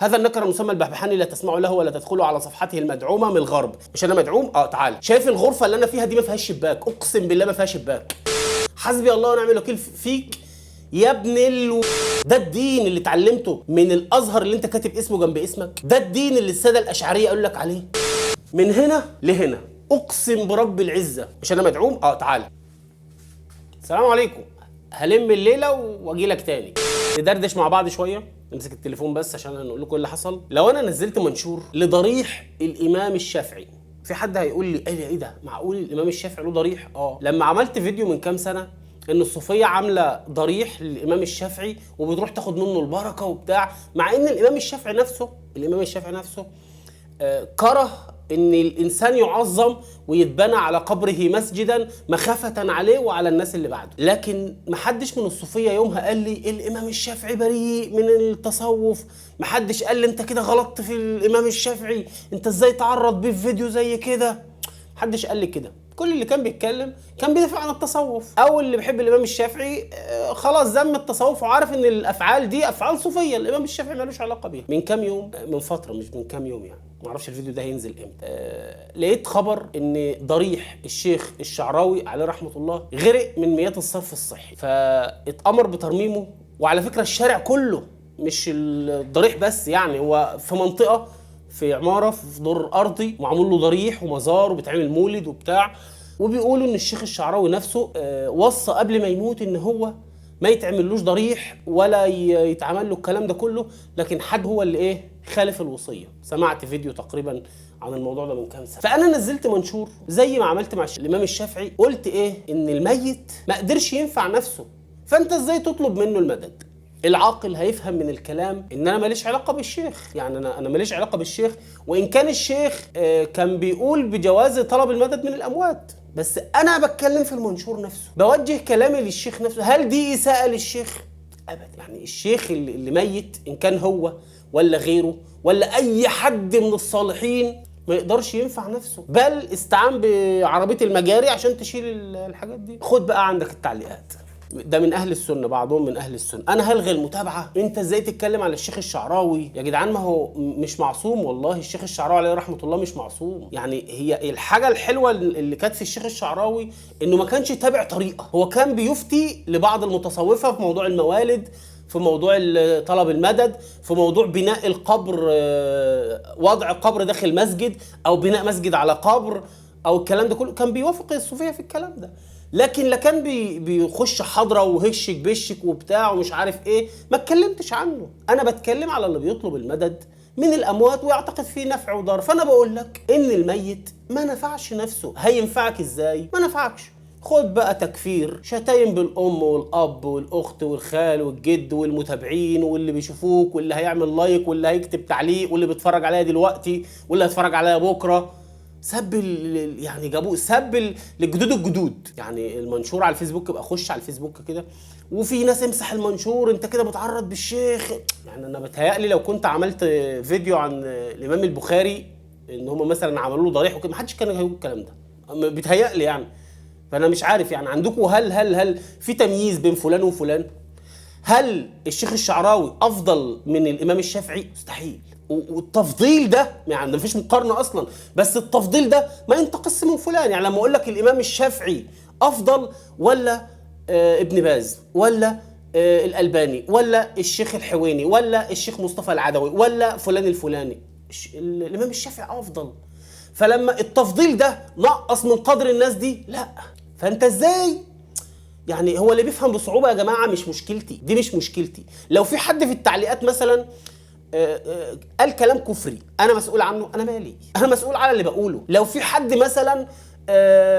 هذا النكر المسمى البحبحاني لا تسمعوا له ولا تدخلوا على صفحته المدعومه من الغرب. مش انا مدعوم؟ تعال. شايف الغرفه اللي انا فيها دي ما فيهاش شباك، اقسم بالله ما فيهاش شباك. حسبي الله ونعم الوكيل فيك يا ابن ده الدين اللي اتعلمته من الازهر اللي انت كاتب اسمه جنب اسمك؟ ده الدين اللي الساده الاشعريه قالوا لك عليه؟ من هنا لهنا اقسم برب العزه. مش انا مدعوم؟ تعال. السلام عليكم. هلم الليله واجي لك تاني ندردش مع بعض شويه. نمسك التليفون بس عشان هنقول لكم اللي حصل. لو انا نزلت منشور لضريح الامام الشافعي، في حد هيقول لي ايه ده؟ معقول الامام الشافعي له ضريح؟ لما عملت فيديو من كام سنه ان الصوفيه عامله ضريح للامام الشافعي وبتروح تاخد منه البركه وبتاع، مع ان الامام الشافعي نفسه كره ان الانسان يعظم ويتبنى على قبره مسجدا مخافه عليه وعلى الناس اللي بعده. لكن محدش من الصوفيه يومها قال لي الامام الشافعي بريء من التصوف، محدش قال لي انت كده غلطت في الامام الشافعي، انت ازاي تعرض بيه في فيديو زي كده. محدش قال لي كده. كل اللي كان بيتكلم كان بيدافع عن التصوف، او اللي بيحب الامام الشافعي خلاص ذم التصوف وعارف ان الافعال دي افعال صوفيه، الامام الشافعي مالوش علاقه بيها. من كام يوم، من فتره، مش من كام يوم يعني، ما اعرفش الفيديو ده هينزل امتى، لقيت خبر ان ضريح الشيخ الشعراوي عليه رحمه الله غرق من مياه الصرف الصحي، فاتامر بترميمه. وعلى فكره الشارع كله، مش الضريح بس، يعني هو في منطقه، في عماره في دور ارضي معمول له ضريح ومزار وبيتعمل مولد وبتاع. وبيقولوا ان الشيخ الشعراوي نفسه وصى قبل ما يموت ان هو ما يتعملوش ضريح ولا يتعمل له الكلام ده كله، لكن حد هو اللي خالف الوصيه. سمعت فيديو تقريبا عن الموضوع ده من كام سنه. فانا نزلت منشور زي ما عملت مع الامام الشافعي، قلت ان الميت ما قدرش ينفع نفسه، فانت ازاي تطلب منه المدد؟ العاقل هيفهم من الكلام ان انا ماليش علاقه بالشيخ، يعني انا ماليش علاقه بالشيخ، وان كان الشيخ كان بيقول بجواز طلب المدد من الاموات، بس انا بتكلم في المنشور نفسه، بوجه كلامي للشيخ نفسه. هل دي اساءه للشيخ؟ ابدا. يعني الشيخ اللي ميت ان كان هو ولا غيره ولا اي حد من الصالحين ما يقدرش ينفع نفسه، بل استعان بعربيه المجاري عشان تشيل الحاجات دي. خد بقى عندك التعليقات. ده من اهل السنه، بعضهم من اهل السنه. انا هلغي المتابعه؟ انت ازاي تتكلم على الشيخ الشعراوي يا جدعان؟ ما هو مش معصوم، والله الشيخ الشعراوي عليه رحمه الله مش معصوم. يعني هي الحاجه الحلوه اللي كانت في الشيخ الشعراوي انه ما كانش تابع طريقه، هو كان بيفتي لبعض المتصوفه في موضوع الموالد، في موضوع طلب المدد، في موضوع بناء القبر، وضع قبر داخل مسجد او بناء مسجد على قبر او الكلام ده كله، كان بيوافق الصوفيه في الكلام ده. لكن لا كان بيخش حضره وهشك بشك وبتاع ومش عارف ايه، ما اتكلمتش عنه. انا بتكلم على اللي بيطلب المدد من الاموات ويعتقد فيه نفع وضر. فانا بقول لك ان الميت ما نفعش نفسه، هينفعك ازاي؟ ما نفعكش. خد بقى تكفير، شتايم بالام والاب والاخت والخال والجد والمتابعين واللي بيشوفوك واللي هيعمل لايك واللي هيكتب تعليق واللي بيتفرج عليا دلوقتي واللي هيتفرج عليا بكره. سب يعني جابوه سب للجدود. يعني المنشور على الفيسبوك، يبقى خش على الفيسبوك كده وفي ناس امسح المنشور، انت كده بتعرض بالشيخ. يعني انا بتهيألي لو كنت عملت فيديو عن الامام البخاري ان هم مثلا عملوا له ضريح وكده، محدش كان هيقول الكلام ده، بيتهيألي يعني. فانا مش عارف يعني عندكم هل في تمييز بين فلان وفلان؟ هل الشيخ الشعراوي افضل من الامام الشافعي؟ مستحيل. والتفضيل ده يعني مفيش مقارنه اصلا، بس التفضيل ده ما ينتقص من فلان. يعني لما اقول لك الامام الشافعي افضل ولا ابن باز ولا الالباني ولا الشيخ الحويني ولا الشيخ مصطفى العدوي ولا فلان الفلاني، الامام الشافعي افضل. فلما التفضيل ده نقص من قدر الناس دي، لا. فانت ازاي يعني؟ هو اللي بيفهم بصعوبه يا جماعه مش مشكلتي، دي مش مشكلتي. لو في حد في التعليقات مثلا قال كلام كفري، انا مسؤول عنه؟ انا مالي، انا مسؤول على اللي بقوله. لو في حد مثلا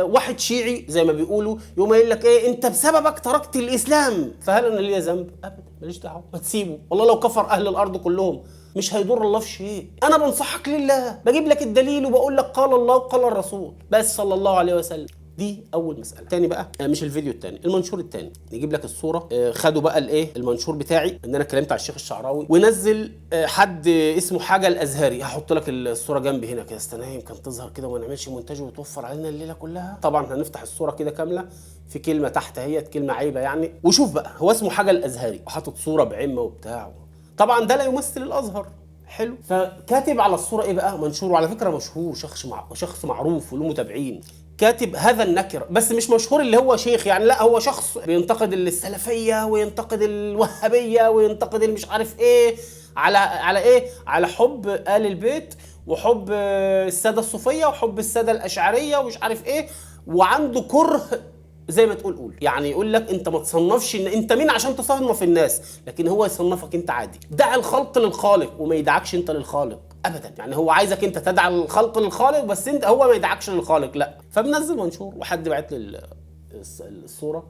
واحد شيعي زي ما بيقولوا يقوم قايل لك انت بسببك تركت الاسلام، فهل انا ليا ذنب؟ ابدا، ماليش دعوه، ما تسيبه. والله لو كفر اهل الارض كلهم مش هيضر الله في شيء. انا بنصحك لله، بجيب لك الدليل وبقول لك قال الله وقال الرسول بس صلى الله عليه وسلم. دي اول مساله. تاني بقى مش الفيديو التاني، المنشور التاني. نجيب لك الصوره. خدوا بقى المنشور بتاعي ان انا اتكلمت على الشيخ الشعراوي، ونزل حد اسمه حاجه الازهري. هحط لك الصوره جنبي هنا كده، استنى يمكن تظهر كده وما نعملش مونتاج وتوفر علينا الليله كلها. طبعا هنفتح الصوره كده كامله، في كلمه تحت اهيت، كلمه عيبه يعني. وشوف بقى هو اسمه حاجه الازهري وحاطط صوره بعمه وبتاع. طبعا ده لا يمثل الازهر، حلو. فكاتب على الصوره ايه بقى؟ منشور، وعلى فكره مشهور، شخص معروف وله متابعين. كاتب هذا النكر، بس مش مشهور اللي هو شيخ يعني، لا هو شخص بينتقد السلفيه وينتقد الوهابيه وينتقد مش عارف ايه، على ايه؟ على حب آل البيت وحب الساده الصوفيه وحب الساده الاشعريه ومش عارف ايه، وعنده كره زي ما تقول قول، يعني يقول لك انت ما تصنفش، ان انت مين عشان تصنف الناس، لكن هو يصنفك انت عادي. دع الخلق للخالق وما يدعكش انت للخالق ابدا، يعني هو عايزك انت تدع الخلق للخالق بس انت هو ما يدعكش للخالق، لا. فبنزل منشور وحد بعت لي الصوره.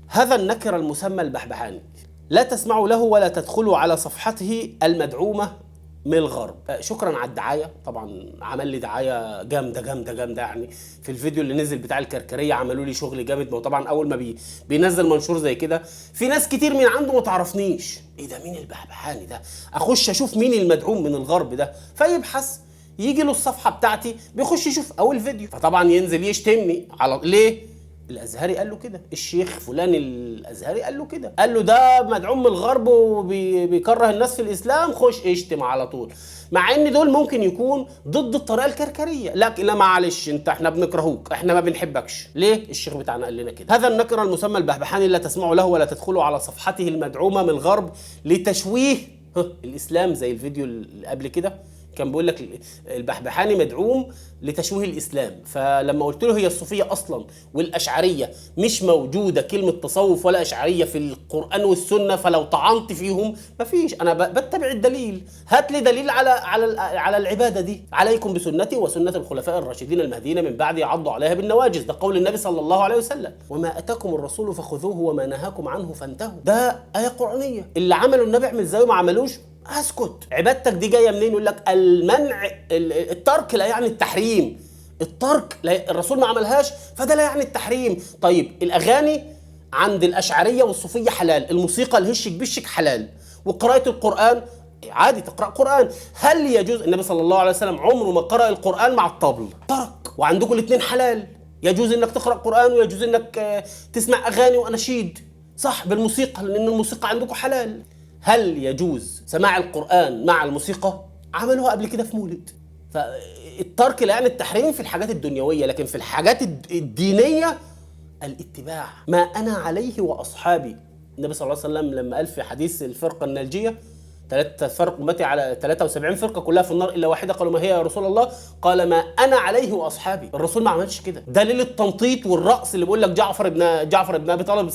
هذا النكر المسمى البحبحاني لا تسمعوا له ولا تدخلوا على صفحته المدعومه من الغرب. شكرا على الدعايه، طبعا عمل لي دعايه جامده جامده جامده يعني. في الفيديو اللي نزل بتاع الكركريه عملوا لي شغل جامد. ما طبعا اول ما بينزل منشور زي كده في ناس كتير من عنده ما تعرفنيش، ايه ده مين البحبحاني ده، اخش اشوف مين المدعوم من الغرب ده، فيبحث يجي له الصفحه بتاعتي بيخش يشوف اول فيديو، فطبعا ينزل يشتمني على ليه؟ الازهري قال له كده، الشيخ فلان الازهري قال له كده، قال له ده مدعوم من الغرب وبيكره الناس في الاسلام، خش اشتم على طول. مع ان دول ممكن يكون ضد الطريقه الكركريه، لكن لا معلش انت احنا بنكرهوك، احنا ما بنحبكش، ليه؟ الشيخ بتاعنا قال لنا كده. هذا النكر المسمى البحبحاني لا تسمعوا له ولا تدخلوا على صفحته المدعومه من الغرب لتشويه الاسلام، زي الفيديو اللي قبل كده كان بيقول لك البحبحاني مدعوم لتشويه الاسلام. فلما قلت له هي الصوفيه اصلا والاشعريه مش موجوده كلمه تصوف ولا اشعريه في القران والسنه، فلو طعنت فيهم مفيش، انا بتبع الدليل. هات لي دليل على العباده دي. عليكم بسنتي وسنه الخلفاء الراشدين المهديين من بعد يعضوا عليها بالنواجذ، ده قول النبي صلى الله عليه وسلم. وما اتاكم الرسول فخذوه وما نهاكم عنه فانتهوا، ده ايه قرانيه. اللي عمله النبي اعمل زيه، ما عملوش اسكت. عبادتك دي جايه منين؟ يقول لك المنع، الترك لا يعني التحريم، الترك الرسول ما عملهاش فده لا يعني التحريم. طيب الاغاني عند الاشعريه والصوفيه حلال، الموسيقى الهشك بشك حلال، وقراءه القران عادي تقرا قران. هل يجوز؟ النبي صلى الله عليه وسلم عمره ما قرأ القران مع الطبل، ترك. وعندكم الاثنين حلال، يجوز انك تقرا قران ويجوز انك تسمع اغاني واناشيد، صح، بالموسيقى، لان الموسيقى عندكم حلال. هل يجوز سماع القرآن مع الموسيقى؟ عملوها قبل كده في مولد. فالترك لا يعني التحريم في الحاجات الدنيوية، لكن في الحاجات الدينية الاتباع. ما أنا عليه وأصحابي. النبي صلى الله عليه وسلم لما قال في حديث الفرقة الناجية، 3 فرق أمتي على 73 فرقة كلها في النار إلا واحدة، قالوا ما هي يا رسول الله؟ قال ما أنا عليه وأصحابي. الرسول ما عملش كده. دليل التنطيط والرقص اللي بيقول لك جعفر ابن أبي طالب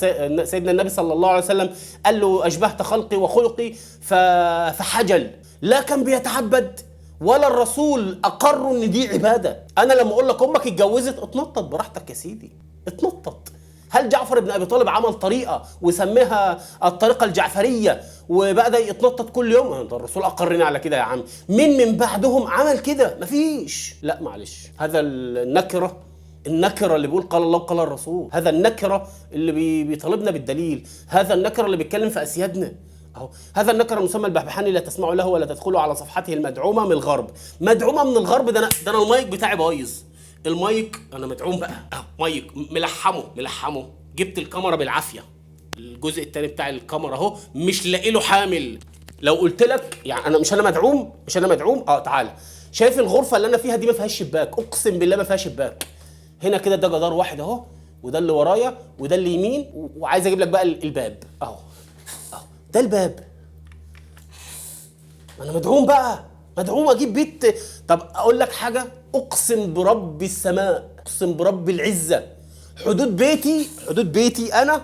سيدنا النبي صلى الله عليه وسلم قال له أشبهت خلقي وخلقي فحجل، لا كان بيتعبد ولا الرسول أقر إن دي عبادة. أنا لما أقول لك أمك اتجوزت، اتنطط براحتك يا سيدي، اتنطط. هل جعفر بن ابي طالب عمل طريقه وسميها الطريقه الجعفريه وبدا يتنطط كل يوم؟ الرسول اقرنا على كده يا عم. مين من بعدهم عمل كده؟ مفيش. لا معلش، هذا النكره اللي بيقول قال الله وقال الرسول، هذا النكره اللي بيطالبنا بالدليل، هذا النكره اللي بيتكلم في اسيادنا اهو. هذا النكر المسمى البحبحاني لا تسمعوا له ولا تدخلوا على صفحته المدعومه من الغرب. مدعومه من الغرب؟ ده انا المايك بتاعي بايظ، المايك انا مدعوم بقى اهو، مايك ملحمه، جبت الكاميرا بالعافيه، الجزء الثاني بتاع الكاميرا اهو مش لاقي له حامل. لو قلت لك يعني انا مش مدعوم تعالى، شايف الغرفه اللي انا فيها دي ما فيهاش شباك، اقسم بالله ما فيهاش شباك. هنا كده ده جدار واحد اهو، وده اللي ورايا وده اللي يمين، وعايز اجيب لك بقى الباب اهو ده الباب. انا مدعوم اجيب بيت. طب اقول لك حاجه، اقسم برب السماء، اقسم برب العزه، حدود بيتي انا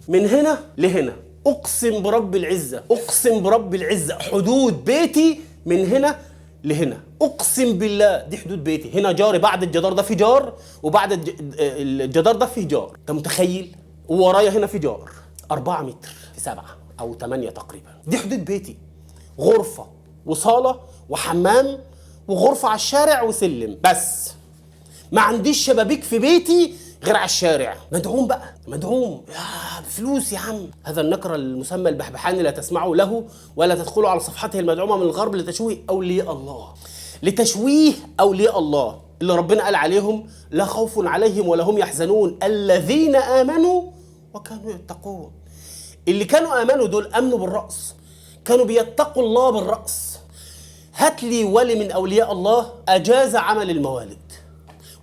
من هنا لهنا، اقسم برب العزه حدود بيتي من هنا لهنا، اقسم بالله دي حدود بيتي. هنا جاري، بعد الجدار ده في جار، وبعد الجدار ده في جار، انت متخيل؟ وورايا هنا في جار 4 متر في 7 أو 8 تقريبا. دي حدود بيتي، غرفه وصاله وحمام وغرفه على الشارع وسلم، بس ما عنديش شبابيك في بيتي غير على الشارع. مدعوم يا فلوس يا عم. هذا النكر المسمى البحبحاني لا تسمعوا له ولا تدخلوا على صفحته المدعومه من الغرب لتشويه اولياء الله اللي ربنا قال عليهم لا خوف عليهم ولا هم يحزنون الذين امنوا وكانوا يتقون. اللي كانوا امنوا دول امنوا بالرأس، كانوا بيتقوا الله بالرأس، هات لي ولي من اولياء الله اجاز عمل الموالد.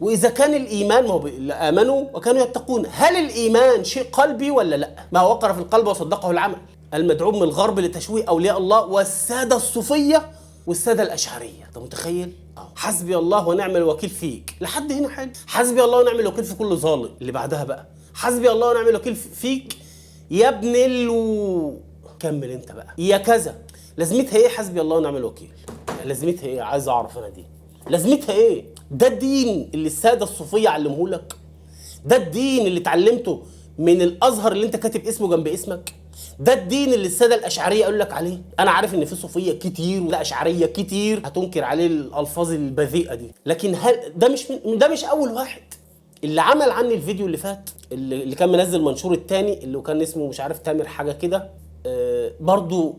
واذا كان الايمان، ما هو امنوا وكانوا يتقون، هل الايمان شيء قلبي ولا لا؟ ما وقر في القلب وصدقه العمل. المدعوم من الغرب لتشويه اولياء الله والساده الصوفيه والساده الاشعريه. انت متخيل؟ حسبي الله ونعم الوكيل فيك. لحد هنا حلو. حسبي الله ونعم الوكيل في كل ظالم. اللي بعدها بقى حسبي الله ونعم الوكيل فيك يا ابن كمل انت بقى يا كذا. لازمتها ايه حسبي الله ونعم الوكيل؟ لازمتها ايه؟ عايز اعرف انا دي لازمتها ايه؟ ده الدين اللي الساده الصوفيه علمهولك؟ ده الدين اللي اتعلمته من الازهر اللي انت كاتب اسمه جنب اسمك؟ ده الدين اللي الساده الاشعريه قالوا لك عليه؟ انا عارف ان في صوفيه كتير وده اشعريه كتير هتنكر عليه الالفاظ البذيئه دي، لكن هل ده مش اول واحد. اللي عمل عني الفيديو اللي فات، اللي كان منزل منشور التاني اللي كان اسمه مش عارف تامر حاجه كده، برضو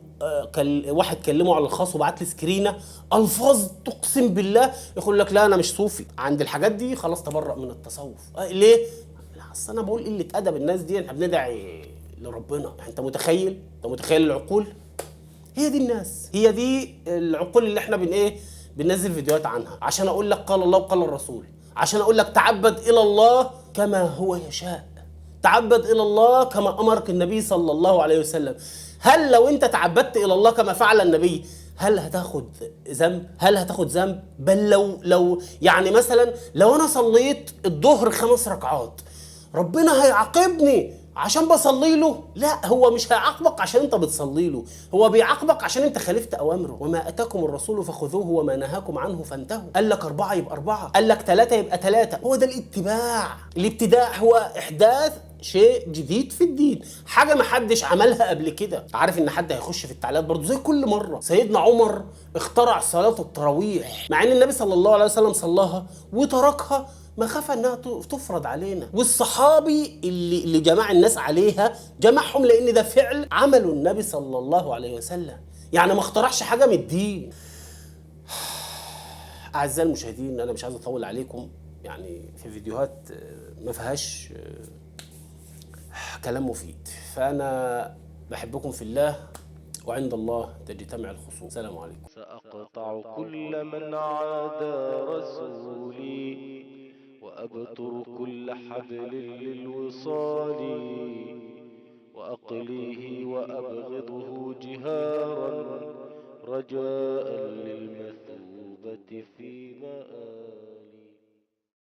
كان واحد كلمه على الخاص وبعت لي سكرينه الفاظ تقسم بالله يقول لك لا انا مش صوفي. عند الحاجات دي خلاص تبرأ من التصوف. ليه؟ لا اصل انا بقول قله ادب الناس دي، احنا بندعي لربنا. انت متخيل العقول؟ هي دي الناس، هي دي العقول اللي احنا بننزل فيديوهات عنها عشان اقول لك قال الله وقال الرسول، عشان اقول لك تعبد الى الله كما هو يشاء، تعبد الى الله كما امرك النبي صلى الله عليه وسلم. هل لو انت تعبدت الى الله كما فعل النبي هل هتاخد ذنب؟ بل لو يعني مثلا لو انا صليت الظهر 5 ركعات ربنا هيعاقبني عشان بصلي له؟ لا، هو مش هيعاقبك عشان انت بتصلي له، هو بيعاقبك عشان انت خالفت اوامره. وما اتاكم الرسول فخذوه وما نهاكم عنه فانتهوا. قال لك 4 يبقى 4، قال لك 3 يبقى 3. هو ده الاتباع. الابتداع هو احداث شيء جديد في الدين، حاجه ما حدش عملها قبل كده. عارف ان حد هيخش في التعليقات برضه زي كل مره، سيدنا عمر اخترع صلاه التراويح مع ان النبي صلى الله عليه وسلم صلاها وتركها مخافة انها تفرض علينا. والصحابي اللي جمع الناس عليها جمعهم لان ده فعل عمله النبي صلى الله عليه وسلم، يعني ما اخترعش حاجة من الدين. اعزائي المشاهدين انا مش عايز اطول عليكم، يعني في فيديوهات ما فيهاش كلام مفيد، فانا بحبكم في الله وعند الله تجتمع الخصوم. السلام عليكم. سأقطع كل من عادى رسولي وأبتر كل حبل للوصال وأقليه وأبغضه جهارا رجاء للمثوبة في مآل.